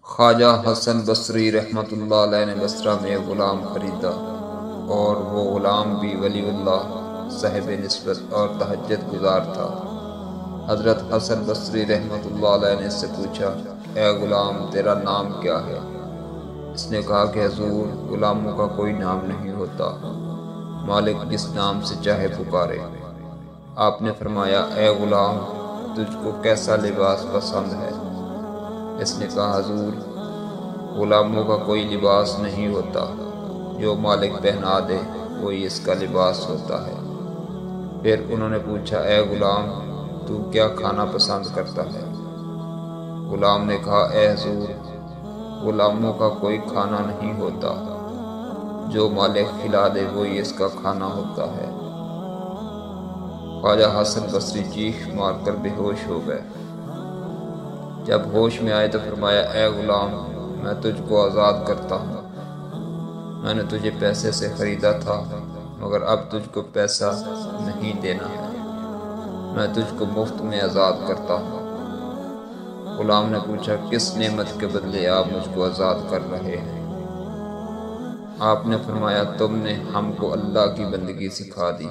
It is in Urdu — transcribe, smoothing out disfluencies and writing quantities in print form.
خواجہ حسن بصری رحمۃ اللہ علیہ نے بصرہ میں ایک غلام خریدا، اور وہ غلام بھی ولی اللہ صاحب نسبت اور تہجد گزار تھا۔ حضرت حسن بصری رحمۃ اللہ علیہ نے اس سے پوچھا، اے غلام، تیرا نام کیا ہے؟ اس نے کہا کہ حضور، غلاموں کا کوئی نام نہیں ہوتا، مالک جس نام سے چاہے پکارے۔ آپ نے فرمایا، اے غلام، تجھ کو کیسا لباس پسند ہے؟ اس نے کہا، حضور، غلاموں کا کوئی لباس نہیں ہوتا، جو مالک پہنا دے وہی اس کا لباس ہوتا ہے۔ پھر انہوں نے پوچھا، اے غلام، تو کیا کھانا پسند کرتا ہے؟ غلام نے کہا، اے حضور، غلاموں کا کوئی کھانا نہیں ہوتا، جو مالک کھلا دے وہی اس کا کھانا ہوتا ہے۔ خواجہ حسن بصری چیخ مار کر بے ہوش ہو گئے۔ جب ہوش میں آئے تو فرمایا، اے غلام، میں تجھ کو آزاد کرتا ہوں۔ میں نے تجھے پیسے سے خریدا تھا، مگر اب تجھ کو پیسہ نہیں دینا ہے، میں تجھ کو مفت میں آزاد کرتا ہوں۔ غلام نے پوچھا، کس نعمت کے بدلے آپ مجھ کو آزاد کر رہے ہیں؟ آپ نے فرمایا، تم نے ہم کو اللہ کی بندگی سکھا دی۔